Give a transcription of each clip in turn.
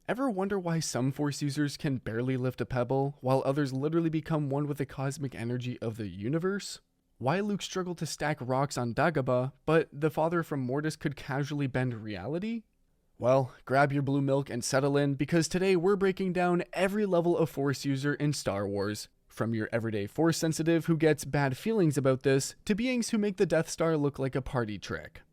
Ever wonder why some Force users can barely lift a pebble, while others literally become one with the cosmic energy of the universe? Why Luke struggled to stack rocks on Dagobah, but the father from Mortis could casually bend reality? Well, grab your blue milk and settle in, because today we're breaking down every level of Force user in Star Wars. From your everyday Force sensitive who gets bad feelings about this, to beings who make the Death Star look like a party trick.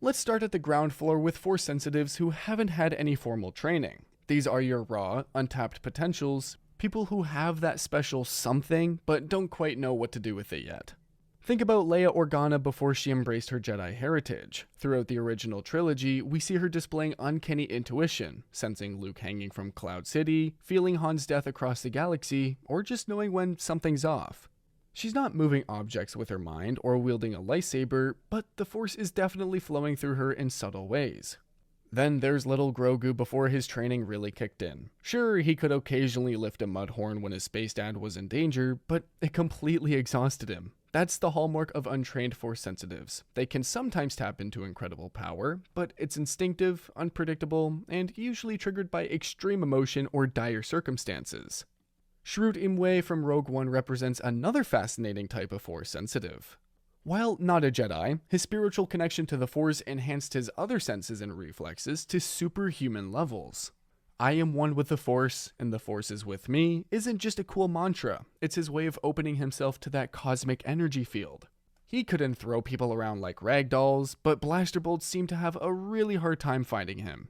Let's start at the ground floor with Force sensitives who haven't had any formal training. These are your raw, untapped potentials, people who have that special something, but don't quite know what to do with it yet. Think about Leia Organa before she embraced her Jedi heritage. Throughout the original trilogy, we see her displaying uncanny intuition, sensing Luke hanging from Cloud City, feeling Han's death across the galaxy, or just knowing when something's off. She's not moving objects with her mind or wielding a lightsaber, but the Force is definitely flowing through her in subtle ways. Then there's little Grogu before his training really kicked in. Sure, he could occasionally lift a mud horn when his space dad was in danger, but it completely exhausted him. That's the hallmark of untrained Force sensitives. They can sometimes tap into incredible power, but it's instinctive, unpredictable, and usually triggered by extreme emotion or dire circumstances. Shrewd Imwe from Rogue One represents another fascinating type of Force sensitive. While not a Jedi, his spiritual connection to the Force enhanced his other senses and reflexes to superhuman levels. "I am one with the Force, and the Force is with me" isn't just a cool mantra, it's his way of opening himself to that cosmic energy field. He couldn't throw people around like rag dolls, but blaster bolts seem to have a really hard time finding him.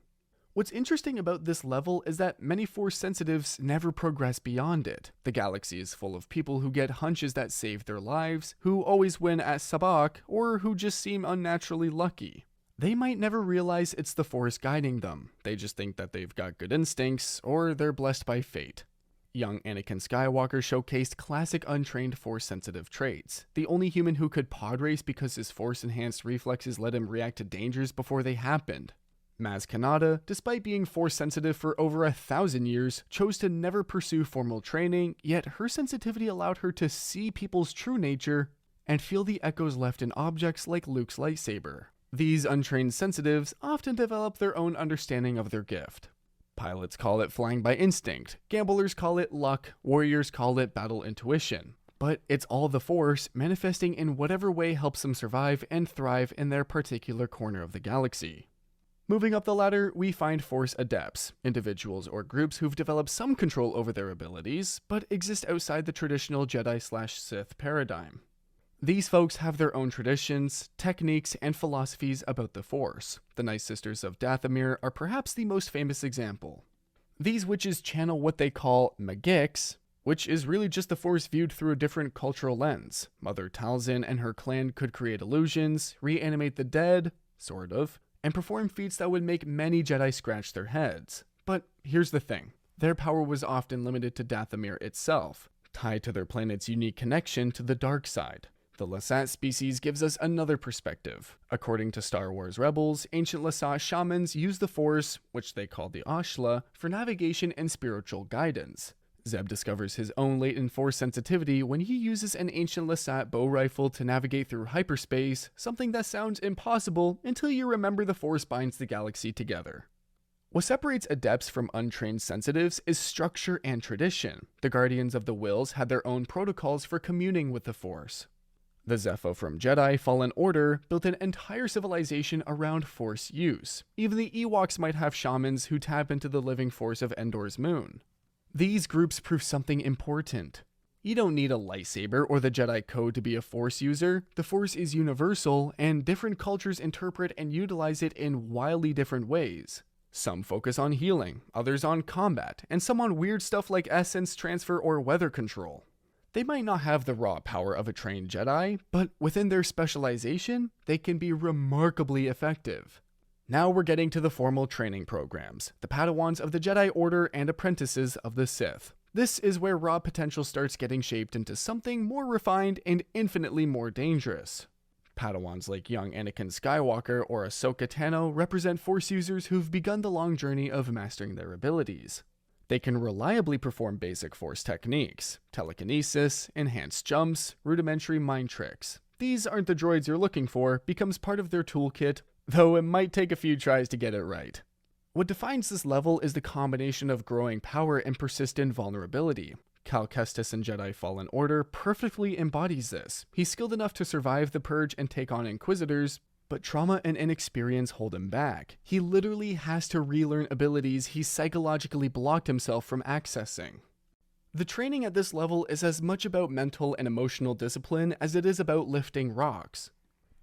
What's interesting about this level is that many Force sensitives never progress beyond it. The galaxy is full of people who get hunches that save their lives, who always win at sabacc, or who just seem unnaturally lucky. They might never realize it's the Force guiding them. They just think that they've got good instincts, or they're blessed by fate. Young Anakin Skywalker showcased classic untrained Force-sensitive traits. The only human who could pod race because his Force-enhanced reflexes let him react to dangers before they happened. Maz Kanata, despite being Force-sensitive for over 1,000 years, chose to never pursue formal training, yet her sensitivity allowed her to see people's true nature and feel the echoes left in objects like Luke's lightsaber. These untrained sensitives often develop their own understanding of their gift. Pilots call it flying by instinct, gamblers call it luck, warriors call it battle intuition. But it's all the Force manifesting in whatever way helps them survive and thrive in their particular corner of the galaxy. Moving up the ladder, we find Force Adepts, individuals or groups who've developed some control over their abilities, but exist outside the traditional Jedi/Sith paradigm. These folks have their own traditions, techniques, and philosophies about the Force. The Night Sisters of Dathomir are perhaps the most famous example. These witches channel what they call magics, which is really just the Force viewed through a different cultural lens. Mother Talzin and her clan could create illusions, reanimate the dead, sort of, and perform feats that would make many Jedi scratch their heads. But here's the thing. Their power was often limited to Dathomir itself, tied to their planet's unique connection to the dark side. The Lasat species gives us another perspective. According to Star Wars Rebels, ancient Lasat shamans used the Force, which they called the Ashla, for navigation and spiritual guidance. Zeb discovers his own latent Force sensitivity when he uses an ancient Lasat bow rifle to navigate through hyperspace, something that sounds impossible until you remember the Force binds the galaxy together. What separates adepts from untrained sensitives is structure and tradition. The Guardians of the Wills had their own protocols for communing with the Force. The Zepho from Jedi Fallen Order built an entire civilization around Force use. Even the Ewoks might have shamans who tap into the living Force of Endor's moon. These groups prove something important. You don't need a lightsaber or the Jedi Code to be a Force user. The Force is universal, and different cultures interpret and utilize it in wildly different ways. Some focus on healing, others on combat, and some on weird stuff like essence transfer or weather control. They might not have the raw power of a trained Jedi, but within their specialization, they can be remarkably effective. Now we're getting to the formal training programs, the Padawans of the Jedi Order and apprentices of the Sith. This is where raw potential starts getting shaped into something more refined and infinitely more dangerous. Padawans like young Anakin Skywalker or Ahsoka Tano represent Force users who've begun the long journey of mastering their abilities. They can reliably perform basic Force techniques, telekinesis, enhanced jumps, rudimentary mind tricks. These aren't the droids you're looking for, becomes part of their toolkit, though it might take a few tries to get it right. What defines this level is the combination of growing power and persistent vulnerability. Cal Kestis in Jedi Fallen Order perfectly embodies this. He's skilled enough to survive the Purge and take on Inquisitors, but trauma and inexperience hold him back. He literally has to relearn abilities he psychologically blocked himself from accessing. The training at this level is as much about mental and emotional discipline as it is about lifting rocks.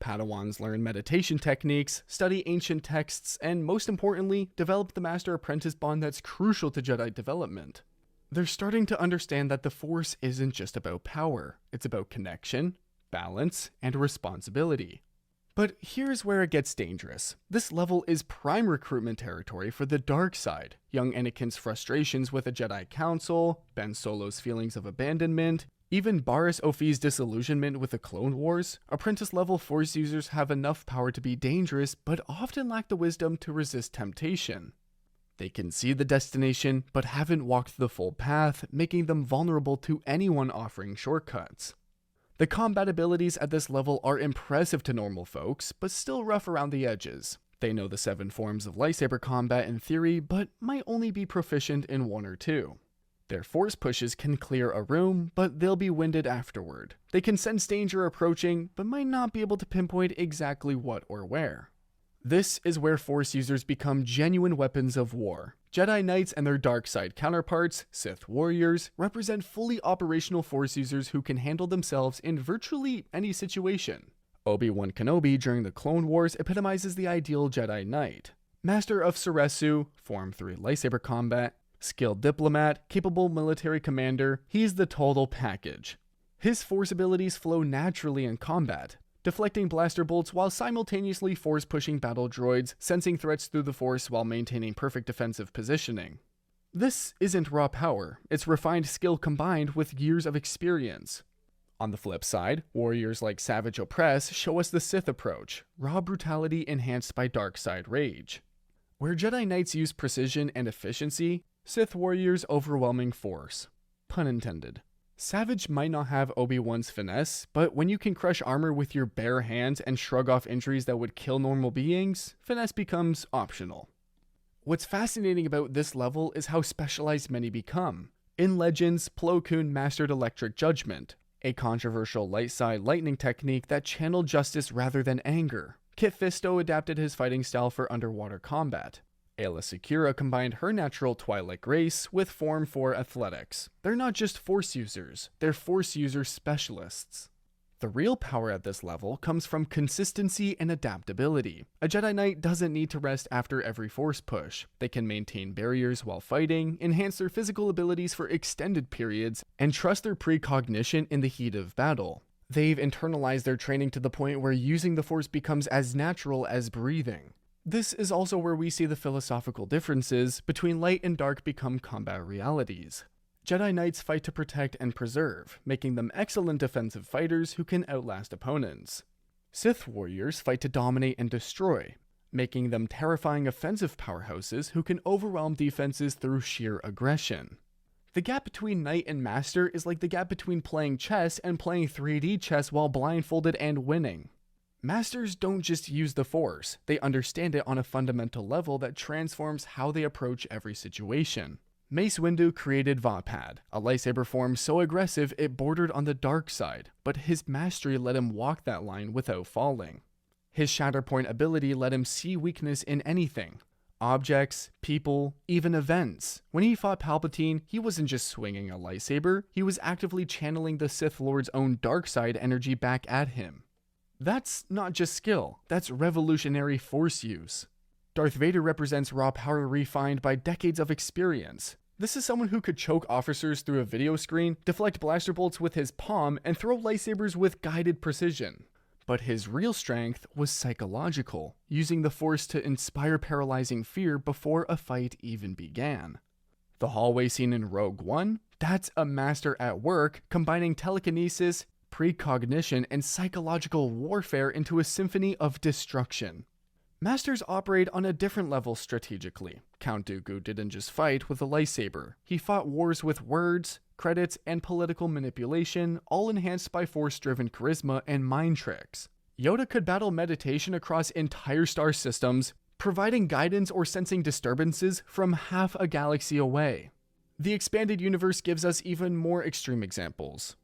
Padawans learn meditation techniques, study ancient texts, and most importantly, develop the master-apprentice bond that's crucial to Jedi development. They're starting to understand that the Force isn't just about power, it's about connection, balance, and responsibility. But here's where it gets dangerous. This level is prime recruitment territory for the dark side. Young Anakin's frustrations with the Jedi Council, Ben Solo's feelings of abandonment, even Barriss Offee's disillusionment with the Clone Wars. Apprentice-level Force users have enough power to be dangerous, but often lack the wisdom to resist temptation. They can see the destination, but haven't walked the full path, making them vulnerable to anyone offering shortcuts. The combat abilities at this level are impressive to normal folks, but still rough around the edges. They know the 7 forms of lightsaber combat in theory, but might only be proficient in 1 or 2. Their force pushes can clear a room, but they'll be winded afterward. They can sense danger approaching, but might not be able to pinpoint exactly what or where. This is where Force users become genuine weapons of war. Jedi Knights and their dark side counterparts, Sith warriors, represent fully operational Force users who can handle themselves in virtually any situation. Obi-Wan Kenobi during the Clone Wars epitomizes the ideal Jedi Knight. Master of Suresu, Form 3 lightsaber combat, skilled diplomat, capable military commander, he's the total package. His Force abilities flow naturally in combat, deflecting blaster bolts while simultaneously force-pushing battle droids, sensing threats through the Force while maintaining perfect defensive positioning. This isn't raw power, it's refined skill combined with years of experience. On the flip side, warriors like Savage Opress show us the Sith approach, raw brutality enhanced by dark side rage. Where Jedi Knights use precision and efficiency, Sith warriors overwhelming force. Pun intended. Savage might not have Obi-Wan's finesse, but when you can crush armor with your bare hands and shrug off injuries that would kill normal beings, finesse becomes optional. What's fascinating about this level is how specialized many become. In Legends, Plo Koon mastered Electric Judgment, a controversial light side lightning technique that channeled justice rather than anger. Kit Fisto adapted his fighting style for underwater combat. Aayla Secura combined her natural Twilight grace with Form 4 athletics. They're not just Force users, they're Force user specialists. The real power at this level comes from consistency and adaptability. A Jedi Knight doesn't need to rest after every Force push. They can maintain barriers while fighting, enhance their physical abilities for extended periods, and trust their precognition in the heat of battle. They've internalized their training to the point where using the Force becomes as natural as breathing. This is also where we see the philosophical differences between light and dark become combat realities. Jedi Knights fight to protect and preserve, making them excellent defensive fighters who can outlast opponents. Sith warriors fight to dominate and destroy, making them terrifying offensive powerhouses who can overwhelm defenses through sheer aggression. The gap between Knight and Master is like the gap between playing chess and playing 3D chess while blindfolded and winning. Masters don't just use the Force, they understand it on a fundamental level that transforms how they approach every situation. Mace Windu created Vapad, a lightsaber form so aggressive it bordered on the dark side, but his mastery let him walk that line without falling. His Shatterpoint ability let him see weakness in anything. Objects, people, even events. When he fought Palpatine, he wasn't just swinging a lightsaber, he was actively channeling the Sith Lord's own dark side energy back at him. That's not just skill, that's revolutionary Force use. Darth Vader represents raw power refined by decades of experience. This is someone who could choke officers through a video screen, deflect blaster bolts with his palm, and throw lightsabers with guided precision. But his real strength was psychological, using the Force to inspire paralyzing fear before a fight even began. The hallway scene in Rogue One? That's a master at work, combining telekinesis, precognition, and psychological warfare into a symphony of destruction. Masters operate on a different level strategically. Count Dooku didn't just fight with a lightsaber. He fought wars with words, credits, and political manipulation, all enhanced by Force-driven charisma and mind tricks. Yoda could battle meditation across entire star systems, providing guidance or sensing disturbances from half a galaxy away. The expanded universe gives us even more extreme examples.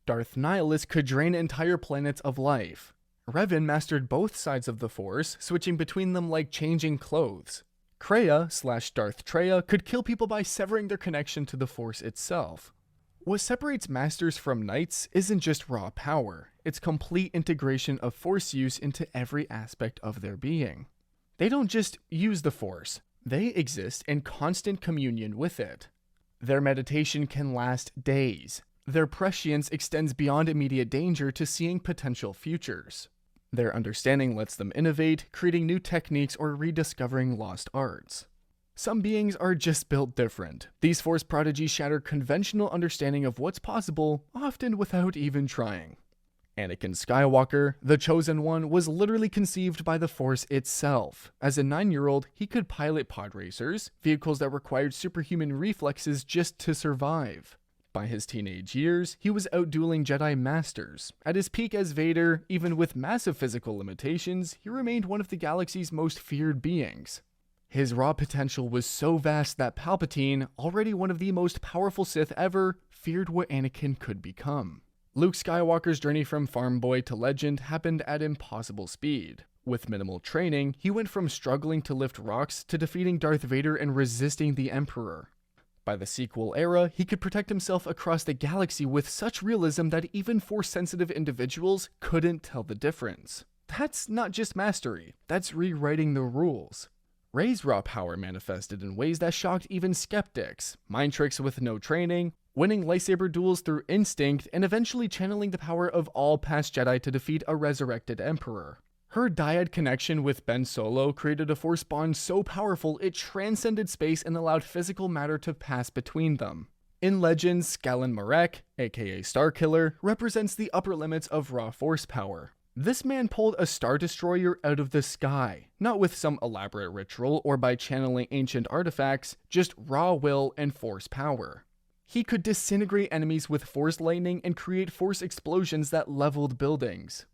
Darth Nihilus could drain entire planets of life. Revan mastered both sides of the Force, switching between them like changing clothes. Kreia/Darth Treya could kill people by severing their connection to the Force itself. What separates Masters from Knights isn't just raw power, it's complete integration of Force use into every aspect of their being. They don't just use the Force, they exist in constant communion with it. Their meditation can last days. Their prescience extends beyond immediate danger to seeing potential futures. Their understanding lets them innovate, creating new techniques or rediscovering lost arts. Some beings are just built different. These Force prodigies shatter conventional understanding of what's possible, often without even trying. Anakin Skywalker, the Chosen One, was literally conceived by the Force itself. As a 9-year-old, he could pilot pod racers, vehicles that required superhuman reflexes just to survive. By his teenage years, he was outdueling Jedi Masters. At his peak as Vader, even with massive physical limitations, he remained one of the galaxy's most feared beings. His raw potential was so vast that Palpatine, already one of the most powerful Sith ever, feared what Anakin could become. Luke Skywalker's journey from farm boy to legend happened at impossible speed. With minimal training, he went from struggling to lift rocks to defeating Darth Vader and resisting the Emperor. By the sequel era, he could protect himself across the galaxy with such realism that even Force-sensitive individuals couldn't tell the difference. That's not just mastery, that's rewriting the rules. Rey's raw power manifested in ways that shocked even skeptics. Mind tricks with no training, winning lightsaber duels through instinct, and eventually channeling the power of all past Jedi to defeat a resurrected Emperor. Her dyad connection with Ben Solo created a Force bond so powerful it transcended space and allowed physical matter to pass between them. In Legends, Galen Marek, aka Starkiller, represents the upper limits of raw Force power. This man pulled a Star Destroyer out of the sky, not with some elaborate ritual or by channeling ancient artifacts, just raw will and Force power. He could disintegrate enemies with Force lightning and create Force explosions that leveled buildings.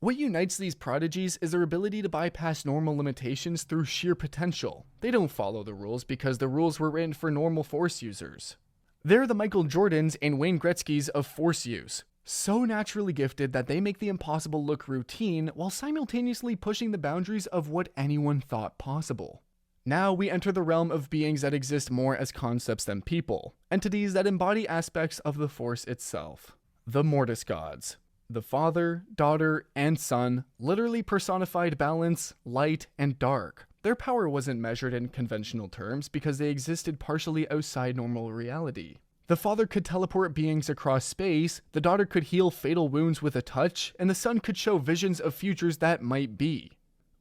What unites these prodigies is their ability to bypass normal limitations through sheer potential. They don't follow the rules because the rules were written for normal Force users. They're the Michael Jordans and Wayne Gretzky's of Force use. So naturally gifted that they make the impossible look routine while simultaneously pushing the boundaries of what anyone thought possible. Now we enter the realm of beings that exist more as concepts than people, entities that embody aspects of the Force itself. The Mortis gods. The Father, Daughter, and Son literally personified balance, light, and dark. Their power wasn't measured in conventional terms because they existed partially outside normal reality. The Father could teleport beings across space, the Daughter could heal fatal wounds with a touch, and the Son could show visions of futures that might be.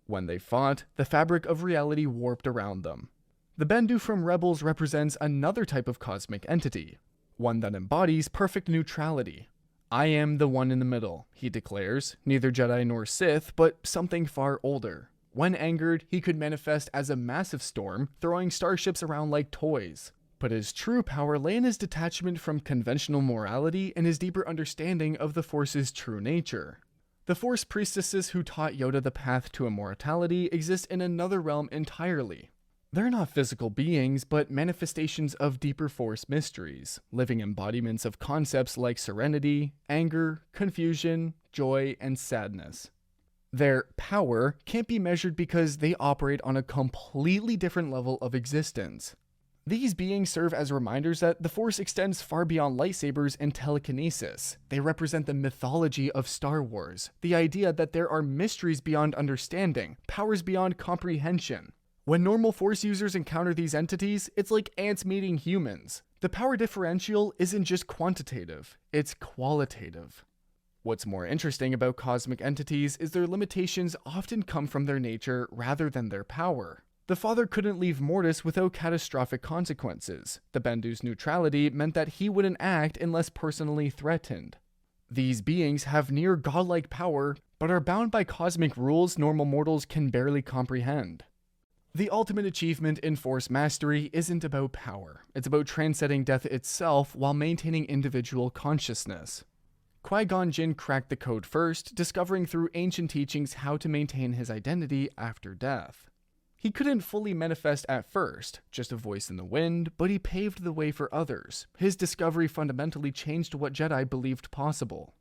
When they fought, the fabric of reality warped around them. The Bendu from Rebels represents another type of cosmic entity, one that embodies perfect neutrality. I am the one in the middle, he declares, neither Jedi nor Sith, but something far older. When angered, he could manifest as a massive storm, throwing starships around like toys. But his true power lay in his detachment from conventional morality and his deeper understanding of the Force's true nature. The Force priestesses who taught Yoda the path to immortality exist in another realm entirely. They're not physical beings, but manifestations of deeper Force mysteries, living embodiments of concepts like serenity, anger, confusion, joy, and sadness. Their power can't be measured because they operate on a completely different level of existence. These beings serve as reminders that the Force extends far beyond lightsabers and telekinesis. They represent the mythology of Star Wars, the idea that there are mysteries beyond understanding, powers beyond comprehension. When normal Force users encounter these entities, it's like ants meeting humans. The power differential isn't just quantitative, it's qualitative. What's more interesting about cosmic entities is their limitations often come from their nature rather than their power. The Father couldn't leave Mortis without catastrophic consequences. The Bendu's neutrality meant that he wouldn't act unless personally threatened. These beings have near godlike power, but are bound by cosmic rules normal mortals can barely comprehend. The ultimate achievement in Force mastery isn't about power. It's about transcending death itself while maintaining individual consciousness. Qui-Gon Jinn cracked the code first, discovering through ancient teachings how to maintain his identity after death. He couldn't fully manifest at first, just a voice in the wind, but he paved the way for others. His discovery fundamentally changed what Jedi believed possible.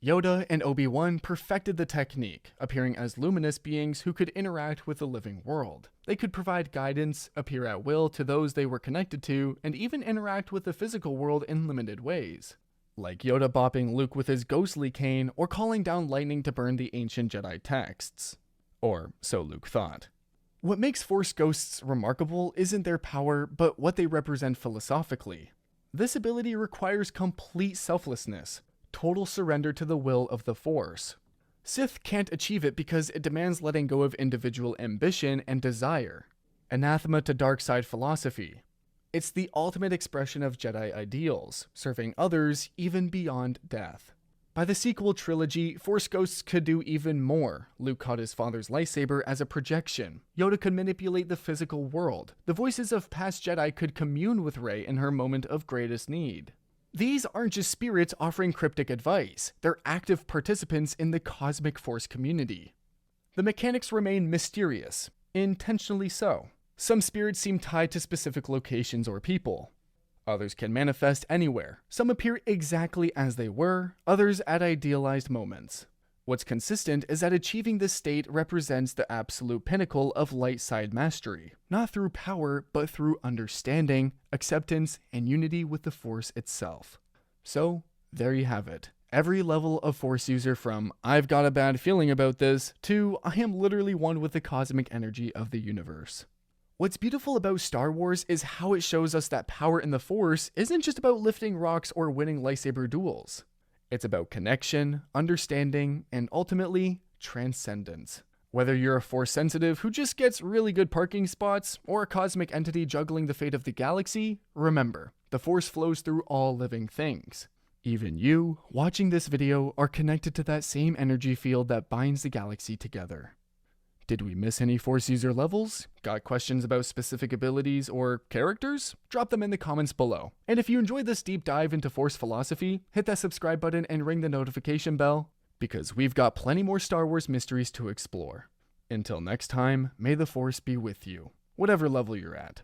Yoda and Obi-Wan perfected the technique, appearing as luminous beings who could interact with the living world. They could provide guidance, appear at will to those they were connected to, and even interact with the physical world in limited ways. Like Yoda bopping Luke with his ghostly cane, or calling down lightning to burn the ancient Jedi texts. Or so Luke thought. What makes Force ghosts remarkable isn't their power, but what they represent philosophically. This ability requires complete selflessness, total surrender to the will of the Force. Sith can't achieve it because it demands letting go of individual ambition and desire. Anathema to dark side philosophy. It's the ultimate expression of Jedi ideals, serving others even beyond death. By the sequel trilogy, Force ghosts could do even more. Luke caught his father's lightsaber as a projection. Yoda could manipulate the physical world. The voices of past Jedi could commune with Rey in her moment of greatest need. These aren't just spirits offering cryptic advice, they're active participants in the cosmic Force community. The mechanics remain mysterious, intentionally so. Some spirits seem tied to specific locations or people. Others can manifest anywhere. Some appear exactly as they were, others at idealized moments. What's consistent is that achieving this state represents the absolute pinnacle of light side mastery, not through power, but through understanding, acceptance, and unity with the Force itself. So, there you have it. Every level of Force user from, I've got a bad feeling about this, to, I am literally one with the cosmic energy of the universe. What's beautiful about Star Wars is how it shows us that power in the Force isn't just about lifting rocks or winning lightsaber duels. It's about connection, understanding, and ultimately, transcendence. Whether you're a Force sensitive who just gets really good parking spots, or a cosmic entity juggling the fate of the galaxy, remember, the Force flows through all living things. Even you, watching this video, are connected to that same energy field that binds the galaxy together. Did we miss any Force user levels? Got questions about specific abilities or characters? Drop them in the comments below. And if you enjoyed this deep dive into Force philosophy, hit that subscribe button and ring the notification bell, because we've got plenty more Star Wars mysteries to explore. Until next time, may the Force be with you, whatever level you're at.